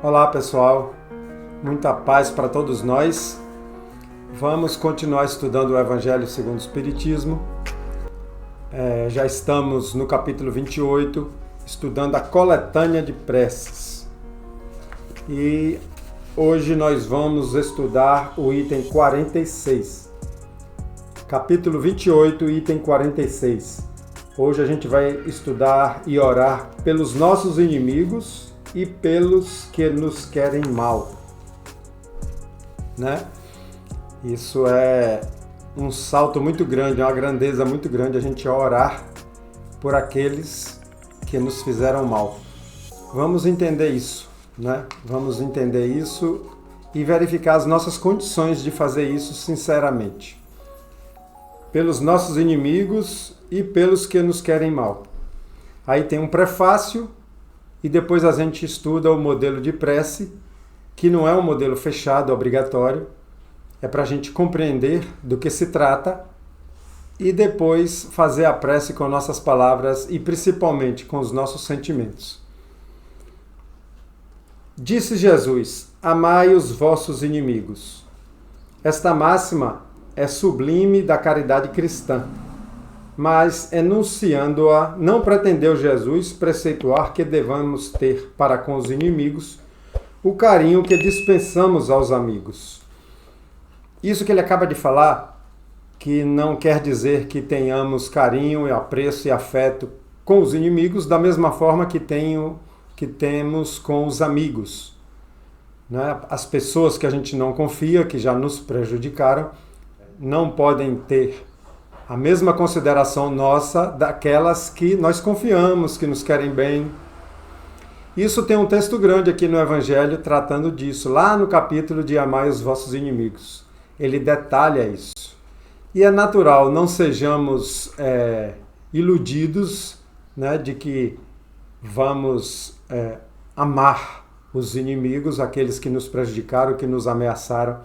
Olá pessoal, muita paz para todos nós. Vamos continuar estudando o Evangelho segundo o Espiritismo. Já estamos no capítulo 28, estudando a coletânea de preces. E hoje nós vamos estudar o item 46. Capítulo 28, item 46. Hoje a gente vai estudar e orar pelos nossos inimigos e pelos que nos querem mal, né? Isso é um salto muito grande, uma grandeza muito grande, a gente orar por aqueles que nos fizeram mal. Vamos entender isso, né? Vamos entender isso e verificar as nossas condições de fazer isso sinceramente. Pelos nossos inimigos e pelos que nos querem mal. Aí tem um prefácio e depois a gente estuda o modelo de prece, que não é um modelo fechado, obrigatório, é para a gente compreender do que se trata e depois fazer a prece com nossas palavras e principalmente com os nossos sentimentos. Disse Jesus: amai os vossos inimigos. Esta máxima é sublime da caridade cristã, mas, enunciando-a, não pretendeu Jesus preceituar que devamos ter para com os inimigos o carinho que dispensamos aos amigos. Isso que ele acaba de falar, que não quer dizer que tenhamos carinho, e apreço e afeto com os inimigos da mesma forma que temos com os amigos, né? As pessoas que a gente não confia, que já nos prejudicaram, não podem ter a mesma consideração nossa daquelas que nós confiamos, que nos querem bem. Isso tem um texto grande aqui no Evangelho tratando disso, lá no capítulo de Amai os vossos inimigos. Ele detalha isso. E é natural, não sejamos iludidos, né, de que vamos amar os inimigos, aqueles que nos prejudicaram, que nos ameaçaram,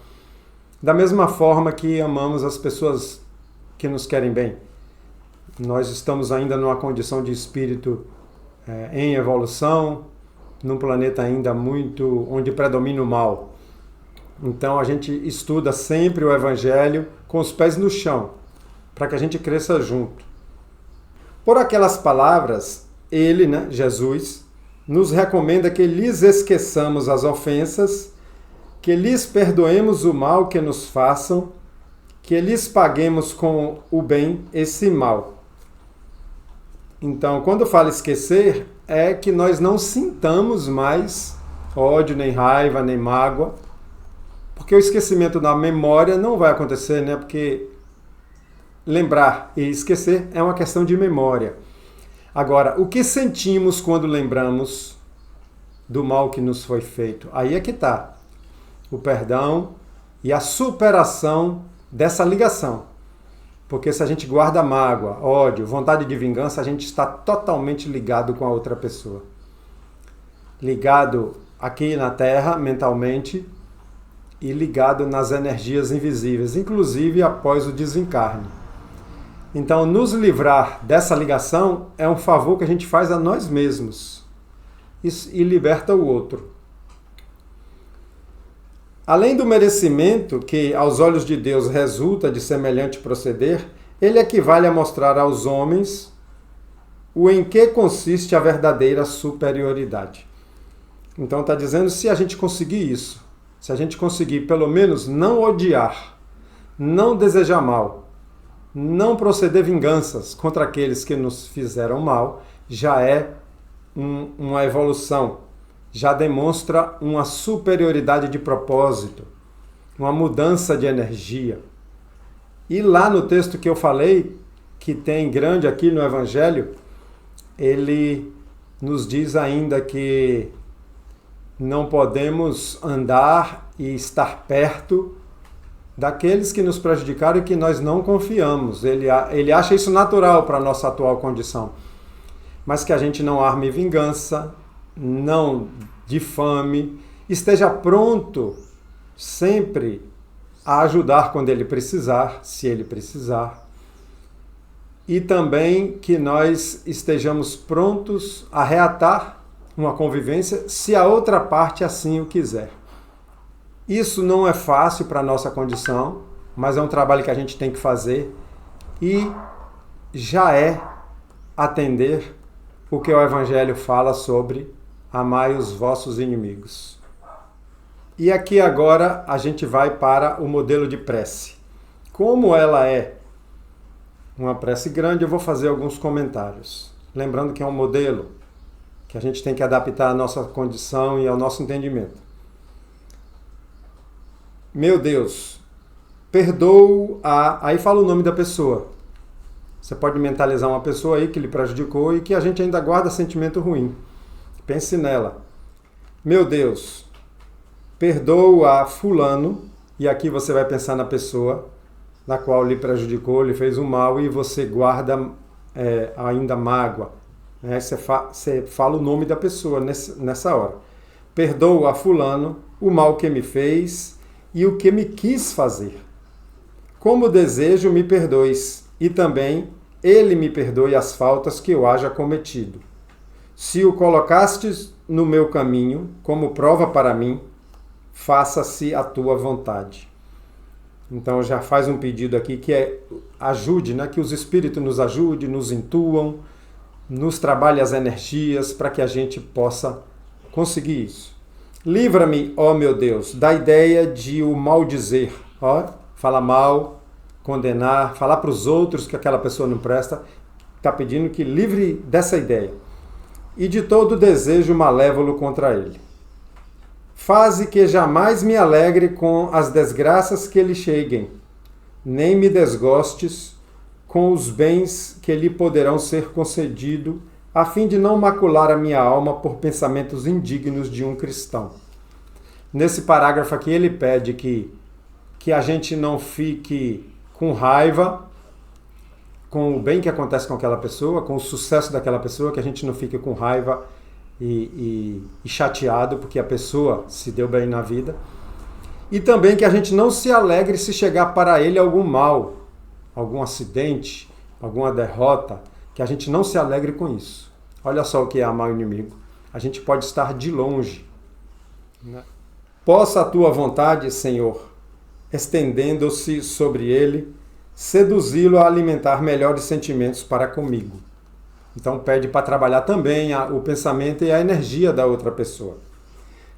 da mesma forma que amamos as pessoas que nos querem bem. Nós estamos ainda numa condição de espírito em evolução, num planeta ainda muito onde predomina o mal. Então a gente estuda sempre o Evangelho com os pés no chão, para que a gente cresça junto. Por aquelas palavras, ele, né, Jesus, nos recomenda que lhes esqueçamos as ofensas, que lhes perdoemos o mal que nos façam, que lhes paguemos com o bem esse mal. Então, quando fala esquecer, é que nós não sintamos mais ódio, nem raiva, nem mágoa, porque o esquecimento da memória não vai acontecer, né? Porque lembrar e esquecer é uma questão de memória. Agora, o que sentimos quando lembramos do mal que nos foi feito? Aí é que está o perdão e a superação dessa ligação. Porque se a gente guarda mágoa, ódio, vontade de vingança, a gente está totalmente ligado com a outra pessoa. Ligado aqui na Terra, mentalmente, e ligado nas energias invisíveis, inclusive após o desencarne. Então, nos livrar dessa ligação é um favor que a gente faz a nós mesmos e liberta o outro. Além do merecimento que, aos olhos de Deus, resulta de semelhante proceder, ele equivale a mostrar aos homens o em que consiste a verdadeira superioridade. Então está dizendo, se a gente conseguir isso, se a gente conseguir pelo menos não odiar, não desejar mal, não proceder vinganças contra aqueles que nos fizeram mal, já é uma evolução. Já demonstra uma superioridade de propósito, uma mudança de energia. E lá no texto que eu falei, que tem grande aqui no Evangelho, ele nos diz ainda que não podemos andar e estar perto daqueles que nos prejudicaram e que nós não confiamos. Ele acha isso natural para a nossa atual condição. Mas que a gente não arme vingança, não difame, esteja pronto sempre a ajudar quando ele precisar, se ele precisar, e também que nós estejamos prontos a reatar uma convivência, se a outra parte assim o quiser. Isso não é fácil para a nossa condição, mas é um trabalho que a gente tem que fazer e já é atender o que o Evangelho fala sobre amai os vossos inimigos. E aqui agora a gente vai para o modelo de prece. Como ela é uma prece grande, eu vou fazer alguns comentários. Lembrando que é um modelo que a gente tem que adaptar à nossa condição e ao nosso entendimento. Meu Deus, perdoo a... Aí fala o nome da pessoa. Você pode mentalizar uma pessoa aí que lhe prejudicou e que a gente ainda guarda sentimento ruim. Pense nela. Meu Deus, perdoo a fulano, e aqui você vai pensar na pessoa na qual lhe prejudicou, lhe fez um mal e você guarda ainda mágoa. Você fala o nome da pessoa nessa hora. Perdoo a fulano o mal que me fez e o que me quis fazer. Como desejo, me perdoes, e também ele me perdoe as faltas que eu haja cometido. Se o colocastes no meu caminho, como prova para mim, faça-se a tua vontade. Então já faz um pedido aqui que ajude, que os espíritos nos ajudem, nos intuam, nos trabalhem as energias para que a gente possa conseguir isso. Livra-me, ó meu Deus, da ideia de o maldizer, falar mal, condenar, falar para os outros que aquela pessoa não presta, está pedindo que livre dessa ideia. E de todo desejo malévolo contra ele. Faze que jamais me alegre com as desgraças que lhe cheguem, nem me desgostes com os bens que lhe poderão ser concedidos, a fim de não macular a minha alma por pensamentos indignos de um cristão. Nesse parágrafo aqui ele pede que a gente não fique com raiva com o bem que acontece com aquela pessoa, com o sucesso daquela pessoa, que a gente não fique com raiva e chateado porque a pessoa se deu bem na vida. E também que a gente não se alegre se chegar para ele algum mal, algum acidente, alguma derrota, que a gente não se alegre com isso. Olha só o que é amar o inimigo. A gente pode estar de longe. Possa a tua vontade, Senhor, estendendo-se sobre ele, seduzi-lo a alimentar melhores sentimentos para comigo. Então pede para trabalhar também o pensamento e a energia da outra pessoa.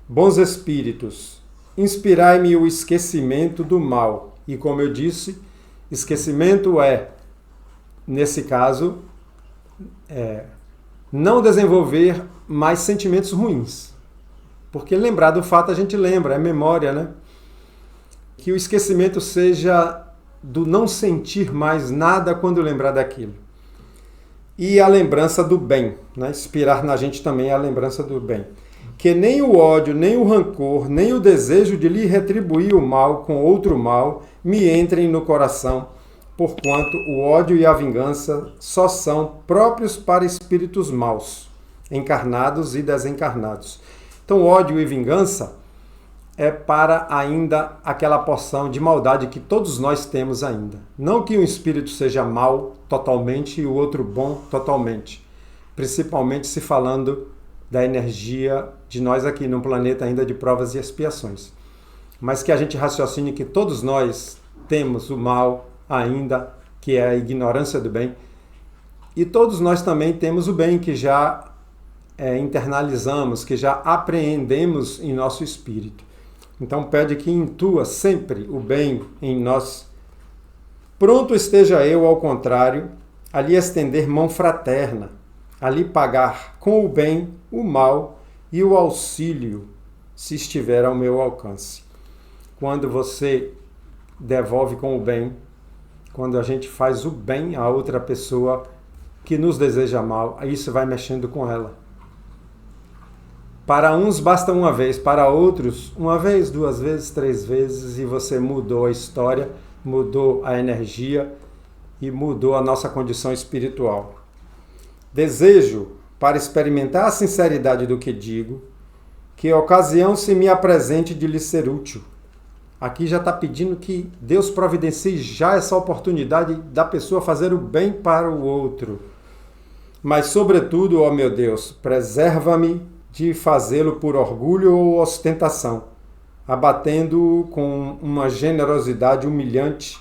Bons espíritos, inspirai-me o esquecimento do mal. E como eu disse, esquecimento nesse caso, não desenvolver mais sentimentos ruins. Porque lembrar do fato a gente lembra, é memória, né? Que o esquecimento seja do não sentir mais nada quando lembrar daquilo. E a lembrança do bem, inspirar na gente também a lembrança do bem. Que nem o ódio, nem o rancor, nem o desejo de lhe retribuir o mal com outro mal me entrem no coração, porquanto o ódio e a vingança só são próprios para espíritos maus, encarnados e desencarnados. Então ódio e vingança é para ainda aquela porção de maldade que todos nós temos ainda. Não que um espírito seja mau totalmente e o outro bom totalmente. Principalmente se falando da energia de nós aqui no planeta ainda de provas e expiações. Mas que a gente raciocine que todos nós temos o mal ainda, que é a ignorância do bem. E todos nós também temos o bem que já internalizamos, que já apreendemos em nosso espírito. Então pede que intua sempre o bem em nós. Pronto esteja eu, ao contrário, a lhe estender mão fraterna, a lhe pagar com o bem o mal e o auxílio, se estiver ao meu alcance. Quando você devolve com o bem, quando a gente faz o bem a outra pessoa que nos deseja mal, isso vai mexendo com ela. Para uns basta uma vez, para outros, uma vez, 2 vezes, 3 vezes, e você mudou a história, mudou a energia e mudou a nossa condição espiritual. Desejo, para experimentar a sinceridade do que digo, que a ocasião se me apresente de lhe ser útil. Aqui já está pedindo que Deus providencie já essa oportunidade da pessoa fazer o bem para o outro. Mas, sobretudo, ó meu Deus, preserva-me de fazê-lo por orgulho ou ostentação, abatendo-o com uma generosidade humilhante,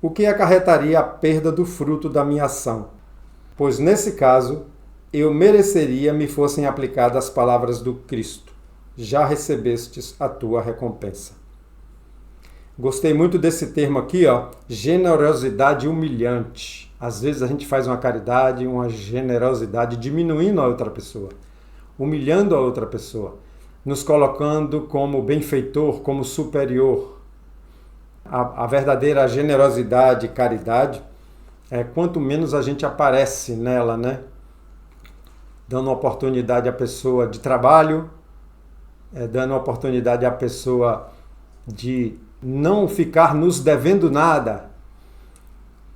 o que acarretaria a perda do fruto da minha ação, pois nesse caso eu mereceria me fossem aplicadas as palavras do Cristo: já recebestes a tua recompensa. Gostei muito desse termo aqui, generosidade humilhante. Às vezes a gente faz uma caridade, uma generosidade diminuindo a outra pessoa, humilhando a outra pessoa, nos colocando como benfeitor, como superior. A verdadeira generosidade e caridade é quanto menos a gente aparece nela, né? Dando oportunidade à pessoa de trabalho, dando oportunidade à pessoa de não ficar nos devendo nada,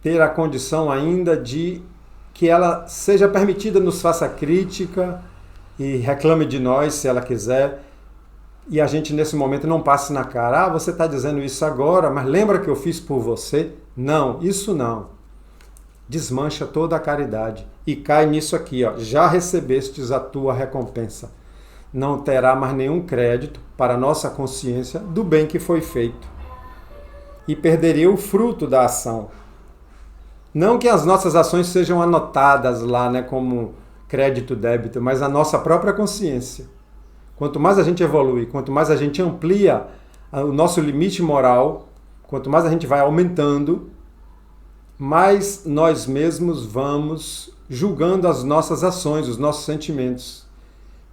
ter a condição ainda de que ela seja permitida, nos faça crítica e reclame de nós se ela quiser, e a gente nesse momento não passe na cara: você está dizendo isso agora, mas lembra que eu fiz por você? Não, isso não. Desmancha toda a caridade e cai nisso aqui, já recebestes a tua recompensa. Não terá mais nenhum crédito para a nossa consciência do bem que foi feito. E perderia o fruto da ação. Não que as nossas ações sejam anotadas lá, né, como crédito, débito, mas a nossa própria consciência. Quanto mais a gente evolui, quanto mais a gente amplia o nosso limite moral, quanto mais a gente vai aumentando, mais nós mesmos vamos julgando as nossas ações, os nossos sentimentos.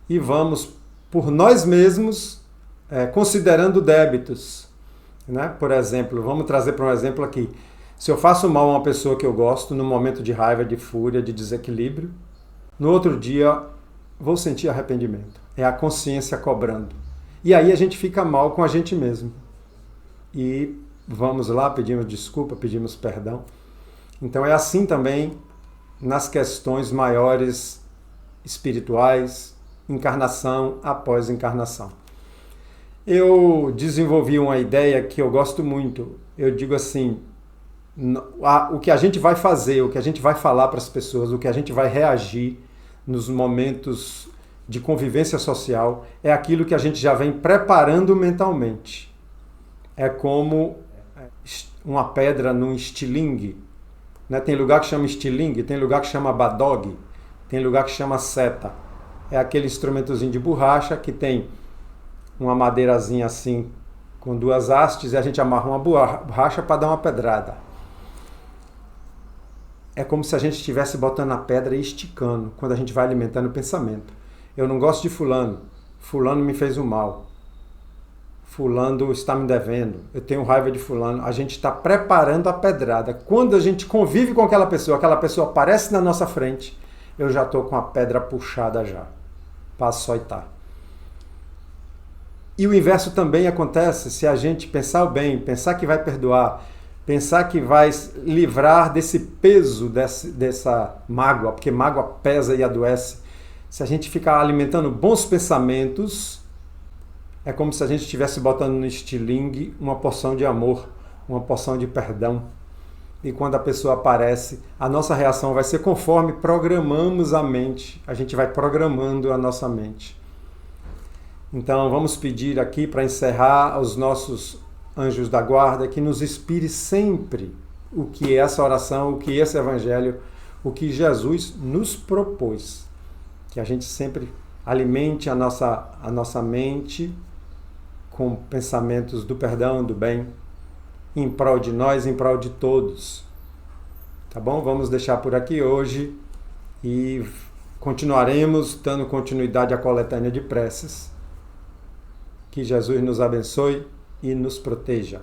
E vamos, por nós mesmos, considerando débitos. Né? Por exemplo, vamos trazer para um exemplo aqui. Se eu faço mal a uma pessoa que eu gosto, num momento de raiva, de fúria, de desequilíbrio, no outro dia vou sentir arrependimento. É a consciência cobrando. E aí a gente fica mal com a gente mesmo. E vamos lá, pedimos desculpa, pedimos perdão. Então é assim também nas questões maiores espirituais, encarnação após encarnação. Eu desenvolvi uma ideia que eu gosto muito. Eu digo assim, o que a gente vai fazer, o que a gente vai falar para as pessoas, o que a gente vai reagir nos momentos de convivência social é aquilo que a gente já vem preparando mentalmente. É como uma pedra num estilingue. Né? Tem lugar que chama estilingue, tem lugar que chama badog, tem lugar que chama seta. É aquele instrumentozinho de borracha que tem uma madeirazinha assim com duas hastes e a gente amarra uma borracha para dar uma pedrada. É como se a gente estivesse botando a pedra e esticando quando a gente vai alimentando o pensamento. Eu não gosto de fulano, fulano me fez um mal, fulano está me devendo, eu tenho raiva de fulano. A gente está preparando a pedrada. Quando a gente convive com aquela pessoa aparece na nossa frente, eu já estou com a pedra puxada já, para açoitar. E o inverso também acontece se a gente pensar o bem, pensar que vai perdoar, pensar que vai livrar desse peso, dessa mágoa, porque mágoa pesa e adoece. Se a gente ficar alimentando bons pensamentos, é como se a gente estivesse botando no estilingue uma porção de amor, uma porção de perdão. E quando a pessoa aparece, a nossa reação vai ser conforme programamos a mente. A gente vai programando a nossa mente. Então vamos pedir aqui para encerrar aos nossos anjos da guarda que nos inspire sempre o que é essa oração, o que é esse evangelho, o que Jesus nos propôs. Que a gente sempre alimente a nossa mente com pensamentos do perdão, do bem, em prol de nós, em prol de todos. Tá bom? Vamos deixar por aqui hoje e continuaremos dando continuidade à coletânea de preces. Que Jesus nos abençoe e nos proteja.